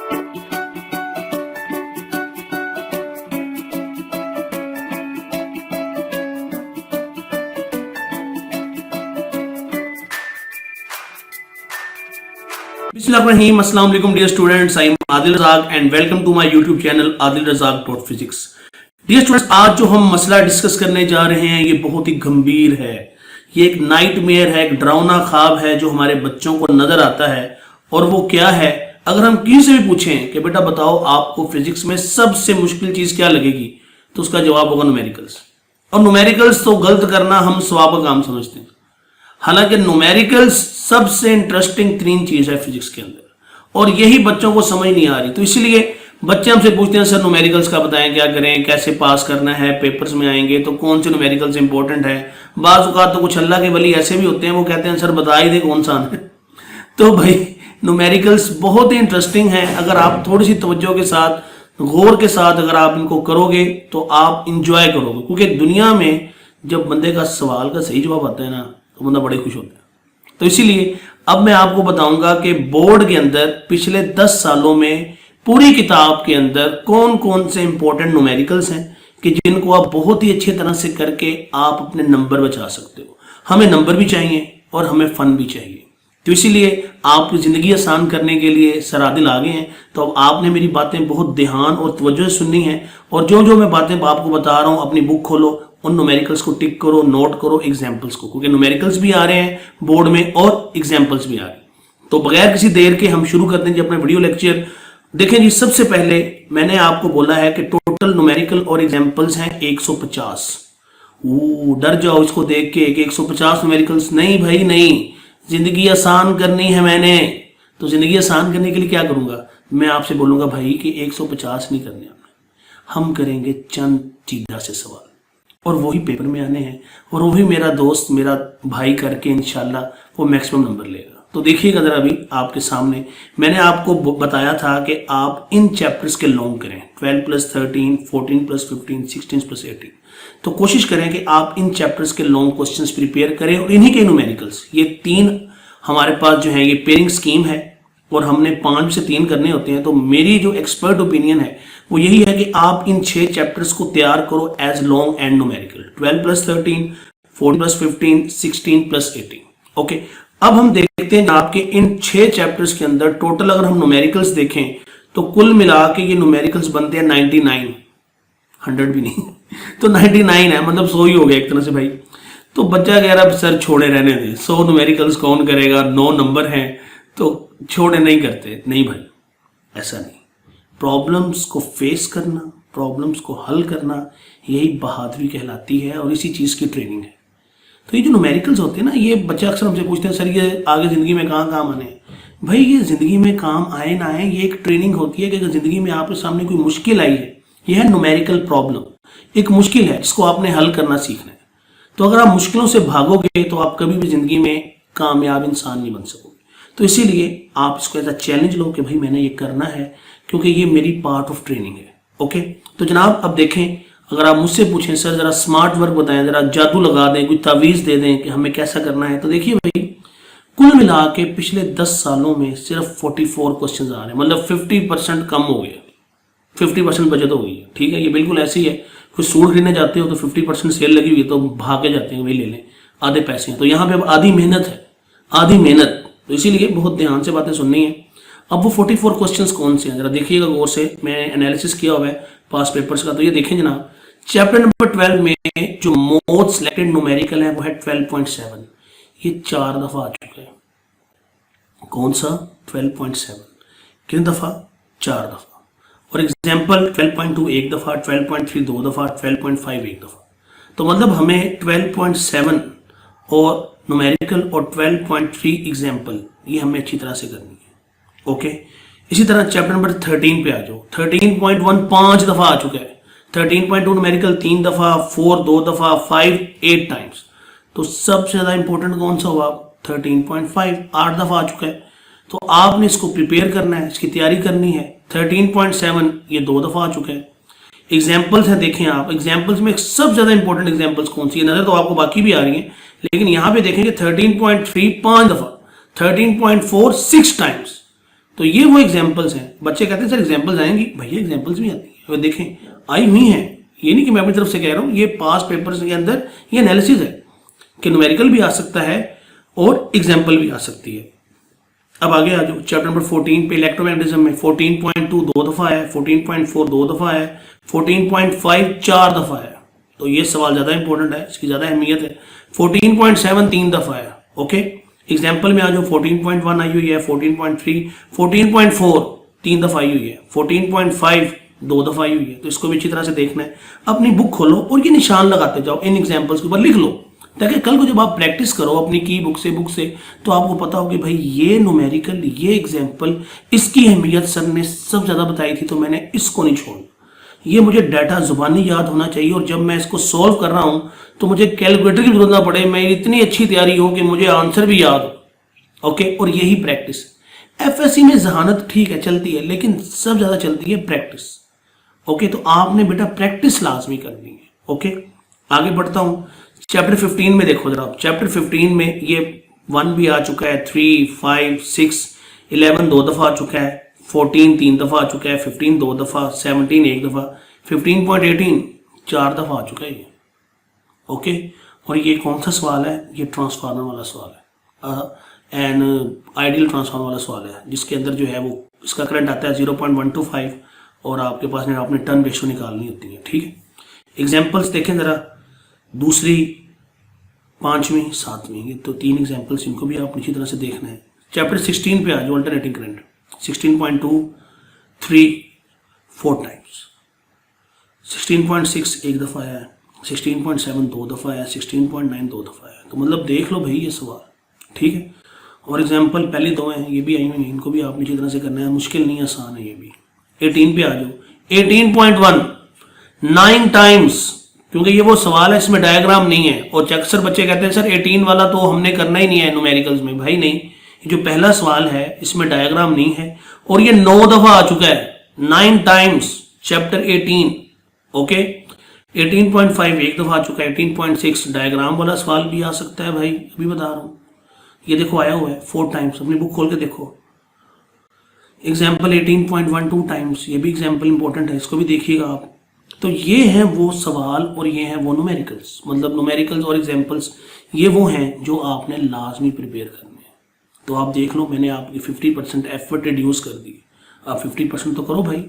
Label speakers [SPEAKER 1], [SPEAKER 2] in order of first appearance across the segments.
[SPEAKER 1] Bismillahirrahmanirrahim. Assalamu alaikum dear students. I am Adil Razak and welcome to my YouTube channel adilrazak.physics. Dear students, आज जो हम मसला discuss करने जा रहे हैं ये बहुत ही गंभीर है। ये एक नाइटमेयर है, एक डरावना ख्वाब है जो हमारे बच्चों को नजर आता है। और वो क्या है? अगर हम किसी से भी पूछें कि बेटा बताओ आपको फिजिक्स में सबसे मुश्किल चीज क्या लगेगी, तो उसका जवाब होगा न्यूमेरिकल्स। और न्यूमेरिकल्स तो गलत करना हम सवाब का काम समझते हैं। हालांकि न्यूमेरिकल्स सबसे इंटरेस्टिंग तरीन चीज है फिजिक्स के अंदर, और यही बच्चों को समझ नहीं आ रही। तो इसलिए बच्चे हमसे पूछते हैं सर न्यूमेरिकल्स का बताएं, क्या करें, कैसे पास करना है, पेपर्स में आएंगे तो कौन से न्यूमेरिकल्स इंपॉर्टेंट है। बाज़ औक़ात तो कुछ अल्लाह के वली ऐसे भी होते हैं वो कहते हैं सर बता ही दे कौन सा है। तो भाई न्यूमेरिकल्स बहुत ही इंटरेस्टिंग है। अगर आप थोड़ी सी तवज्जो के साथ, गौर के साथ अगर आप इनको करोगे तो आप इंजॉय करोगे, क्योंकि दुनिया में जब बंदे का सवाल का सही जवाब आता है ना तो बंदा बड़े खुश होता है। तो इसीलिए अब मैं आपको बताऊंगा कि बोर्ड के अंदर पिछले 10 सालों में पूरी किताब के अंदर कौन कौन से इंपॉर्टेंट न्यूमेरिकल्स हैं कि जिनको आप बहुत ही अच्छी तरह से करके आप अपने नंबर बचा सकते हो। हमें नंबर भी चाहिए और हमें फन भी चाहिए। तो इसीलिए आपकी ज़िंदगी आसान करने के लिए सर आदिल आ गए हैं। तो अब आपने मेरी बातें बहुत ध्यान और तवज्जो से सुननी है, और जो जो मैं बातें आपको बता रहा हूँ अपनी बुक खोलो, उन न्यूमेरिकल्स को टिक करो, नोट करो एग्जाम्पल्स को, क्योंकि न्यूमेरिकल्स भी आ रहे हैं बोर्ड में और एग्जाम्पल्स भी आ रहे हैं। तो बगैर किसी देर के हम शुरू करते हैं जी अपना वीडियो लेक्चर। देखें जी, सबसे पहले मैंने आपको बोला है कि टोटल न्यूमेरिकल और एग्जाम्पल्स हैं 150। डर जाओ इसको देख के कि 150 न्यूमेरिकल्स। नहीं भाई नहीं, जिंदगी आसान करनी है मैंने। तो जिंदगी आसान करने के लिए क्या करूंगा? मैं आपसे बोलूंगा भाई कि 150 नहीं करने, हम करेंगे चंद चीजा से सवाल, और वही पेपर में आने हैं, और वही मेरा दोस्त मेरा भाई करके इंशाल्लाह वो मैक्सिमम नंबर लेगा। तो देखिएगा जरा, अभी आपके सामने मैंने आपको बताया था कि आप इन चैप्टर्स के लॉन्ग करें, 12 + 13, 14 + 15, 16 + 18। तो कोशिश करें कि आप इन चैप्टर्स के लॉन्ग क्वेश्चंस प्रिपेयर करें, और इन्हीं के न्यूमेरिकल्स, ये 3 हमारे पास जो है ये पेयरिंग स्कीम है, और हमने 5 से 3 करने होते हैं। तो मेरी जो एक्सपर्ट ओपिनियन है वो यही है कि आप इन 6 चैप्टर्स को तैयार करो as long and numerical, 12 + 13, 14 + 15, 16 + 18। Okay, अब हम देखते हैं आपके इन 6 चैप्टर्स के अंदर टोटल अगर हम न्यूमेरिकल्स देखें तो कुल मिला के ये न्यूमेरिकल्स बनते हैं 99, 100 भी नहीं। तो 99 है, मतलब 100 ही हो गया एक तरह से भाई। तो बच्चा कह रहा सर छोड़े रहने दे, 100 न्यूमेरिकल्स कौन करेगा, 9 नंबर हैं तो छोड़े नहीं करते। नहीं भाई, ऐसा नहीं। प्रॉब्लम्स को फेस करना, प्रॉब्लम्स को हल करना, यही बहादुरी कहलाती है, और इसी चीज़ की ट्रेनिंग है। तो ये जो न्यूमेरिकल्स होते हैं ना, ये बच्चे अक्सर हमसे पूछते हैं सर ये आगे ज़िंदगी में कहाँ काम आने हैं। भाई ये ज़िंदगी में काम आए ना आए, ये एक ट्रेनिंग होती है कि अगर ज़िंदगी में आपके सामने कोई मुश्किल आई है, यह है न्यूमेरिकल प्रॉब्लम, एक मुश्किल है जिसको आपने हल करना सीखना है। तो अगर आप मुश्किलों से भागोगे तो आप कभी भी ज़िंदगी में कामयाब इंसान नहीं बन सकोगे। तो इसीलिए आप इसको ऐसा चैलेंज लो कि भाई मैंने ये करना है, क्योंकि ये मेरी पार्ट ऑफ ट्रेनिंग है। ओके, तो जनाब अब देखें, अगर आप मुझसे पूछें सर जरा स्मार्ट वर्क बताएं, जरा जादू लगा दें, कोई तावीज़ दे दें कि हमें कैसा करना है, तो देखिए भाई कुल मिला के पिछले 10 सालों में सिर्फ 44 क्वेश्चन आ रहे हैं, मतलब 50% कम हो गया, 50% बचत हो गई है। ठीक है, ये बिल्कुल ऐसी है, कुछ सूट खरीदने जाते हो तो 50% सेल लगी हुई है तो भागे जाते हैं, वही ले लें, आधे पैसे हैं। तो यहाँ पे अब आधी मेहनत है, आधी मेहनत। तो इसीलिए बहुत ध्यान से बातें सुननी है। अब वो 44 क्वेश्चंस कौन से हैं जरा देखिएगा गौर से, मैंने एनालिसिस किया हुआ है पास पेपर्स का। तो ये देखें जनाब, चैप्टर नंबर 12 में जो मोस्ट सिलेक्टेड न्यूमेरिकल है वो है 12.7। ये 4 दफा आ चुका है। कौन सा? 12.7 कितनी दफा? 4 दफा। और एग्जाम्पल 12.2 1 दफा, 12.3 2 दफा, 12.5 1 दफा। तो मतलब हमें 12.7 और न्यूमेरिकल और 12.3 एग्जाम्पल ये हमें अच्छी तरह से करनी है। ओके, इसी तरह चैप्टर नंबर 13 पे आ जाओ। 13.1 5 दफा आ चुका है, 13.2 न्यूमेरिकल 3 दफा, 4 2 दफा, 5 8 टाइम्स। तो सबसे ज्यादा इंपॉर्टेंट कौन सा हुआ? 13.5 8 दफा आ चुका है। तो आपने इसको प्रिपेयर करना है, इसकी तैयारी करनी है। 13.7 ये 2 दफा आ चुका है। एग्जाम्पल्स हैं, देखें आप एग्जाम्पल्स में सबसे ज्यादा इंपॉर्टेंट एग्जाम्पल्स कौन सी है? नजर तो आपको बाकी भी आ रही है, लेकिन यहां पे देखेंगे 13.3 5 दफा, 13.4 6 टाइम्स। तो ये वो एग्जाम्पल्स हैं। बच्चे कहते हैं सर एग्जाम्पल्स आएंगी, भैया एग्जाम्पल्स भी आती है, देखें आई हुई हैं। ये नहीं कि मैं अपनी तरफ से कह रहा हूँ, ये पास पेपर्स के अंदर ये एनालिसिस है कि न्यूमेरिकल भी आ सकता है और एग्जाम्पल भी आ सकती है। अब आगे आ जाओ चैप्टर नंबर 14 पे इलेक्ट्रोमैग्नेटिज्म में 14.2 2 दफा है, 14.4 2 दफा है, 14.5 4 दफा है। तो ये सवाल ज्यादा इंपॉर्टेंट है, इसकी ज्यादा अहमियत है। 14.7 3 दफा है। ओके, एग्जाम्पल में आ जाओ 14.1 आई हुई है, 14.3, 14.4 3 दफा आई हुई है, 14.5 2 दफा आई हुई है। तो इसको भी अच्छी तरह से देखना है। अपनी बुक खोलो और ये निशान लगाते जाओ, इन एग्जाम्पल्स के ऊपर लिख लो, ताकि कल को जब आप प्रैक्टिस करो अपनी की बुक से तो आपको पता हो कि भाई ये न्यूमेरिकल, ये एग्जाम्पल, इसकी अहमियत सर ने सब ज़्यादा बताई थी तो मैंने इसको नहीं छोड़ा। ये मुझे डाटा जुबानी याद होना चाहिए और जब मैं इसको सॉल्व कर रहा हूँ तो मुझे कैलकुलेटर की जरूरत ना पड़े, मैं इतनी अच्छी तैयारी हो कि मुझे आंसर भी याद हो। ओके, और यही प्रैक्टिस। एफएससी में जहानत ठीक है चलती है, लेकिन सब ज़्यादा चलती है प्रैक्टिस। ओके, तो आपने बेटा प्रैक्टिस लाजमी करनी है। ओके, आगे बढ़ता हूँ। चैप्टर 15 में देखो जरा, चैप्टर 15 में ये 1 भी आ चुका है, 3, 5, 6, 11 2 दफा आ चुका है, 14 3 दफा आ चुका है, 15 2 दफा, 17 1 दफा, 15.18 4 दफा आ चुका है ये। ओके, और ये कौन सा सवाल है? ये ट्रांसफार्मर वाला सवाल है, एंड आइडियल ट्रांसफार्मर वाला सवाल है, जिसके अंदर जो है वो इसका करंट आता है 0.125 और आपके पास आपने टर्न रेशो निकालनी होती है। ठीक है, एग्जाम्पल्स देखें जरा, दूसरी, 5वीं, 7वीं, ये तो 3 एग्जाम्पल्स, इनको भी आप अच्छी तरह से देखना है। चैप्टर 16 पे आ जाओ, अल्टरनेटिंग करंट 16.2 3 4 टाइम्स, 16.6 1 दफ़ा है, 16.7 2 दफ़ा है, 16.9 2 दफ़ा है। तो मतलब देख लो भाई ये सवाल। ठीक है, और एग्जाम्पल पहले 2 हैं, ये भी आई हुई हैं, इनको भी आप अच्छी तरह से करना है, मुश्किल नहीं आसान है ये भी। 18 पे आ जाओ, 18.1 9 टाइम्स, क्योंकि ये वो सवाल है इसमें डायग्राम नहीं है। और अक्सर बच्चे कहते हैं सर 18 वाला तो हमने करना ही नहीं है न्यूमेरिकल्स में। भाई नहीं, ये जो पहला सवाल है इसमें डायग्राम नहीं है और ये 9 दफा आ चुका है, 9 टाइम्स, चैप्टर 18। ओके, 18.5 1 दफा आ चुका है, 18.6 डायग्राम वाला सवाल भी आ सकता है भाई, अभी बता रहा हूँ। ये देखो आया हुआ है 4 टाइम्स, अपनी बुक खोल के देखो। एग्जाम्पल 18.12 टाइम्स, ये भी एग्जाम्पल इंपॉर्टेंट है, इसको भी देखिएगा आप। तो ये हैं वो सवाल और ये हैं वो न्यूमेरिकल्स, मतलब न्यूमेरिकल्स और एग्जाम्पल्स ये वो हैं जो आपने लाजमी प्रिपेयर करने हैं। तो आप देख लो, मैंने आपकी 50% एफर्ट रिड्यूस कर दी, आप 50% तो करो भाई,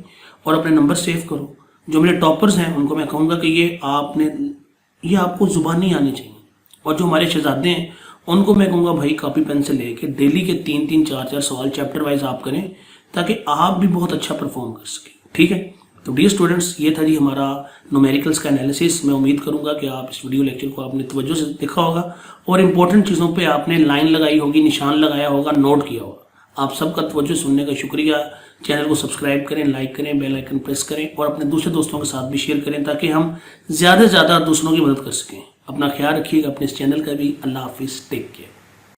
[SPEAKER 1] और अपने नंबर सेव करो। जो मेरे टॉपर्स हैं उनको मैं कहूँगा कि ये आपको जुबानी आनी चाहिए, और जो हमारे शहजादे हैं उनको मैं कहूँगा भाई कॉपी पेन से लेके डेली के 3-3 4-4 सवाल चैप्टर वाइज आप करें, ताकि आप भी बहुत अच्छा परफॉर्म कर सकें। ठीक है, तो डियर स्टूडेंट्स, ये था जी हमारा न्यूमेरिकल्स का एनालिसिस। मैं उम्मीद करूंगा कि आप इस वीडियो लेक्चर को आपने तवज्जो से देखा होगा और इंपॉर्टेंट चीज़ों पे आपने लाइन लगाई होगी, निशान लगाया होगा, नोट किया होगा। आप सबका तवज्जो सुनने का शुक्रिया। चैनल को सब्सक्राइब करें, लाइक करें, बेल आइकन प्रेस करें और अपने दूसरे दोस्तों के साथ भी शेयर करें, ताकि हम ज़्यादा से ज़्यादा दूसरों की मदद कर सकें। अपना ख्याल रखिएगा, अपने इस चैनल का भी। अल्लाह हाफिज़, टेक केयर।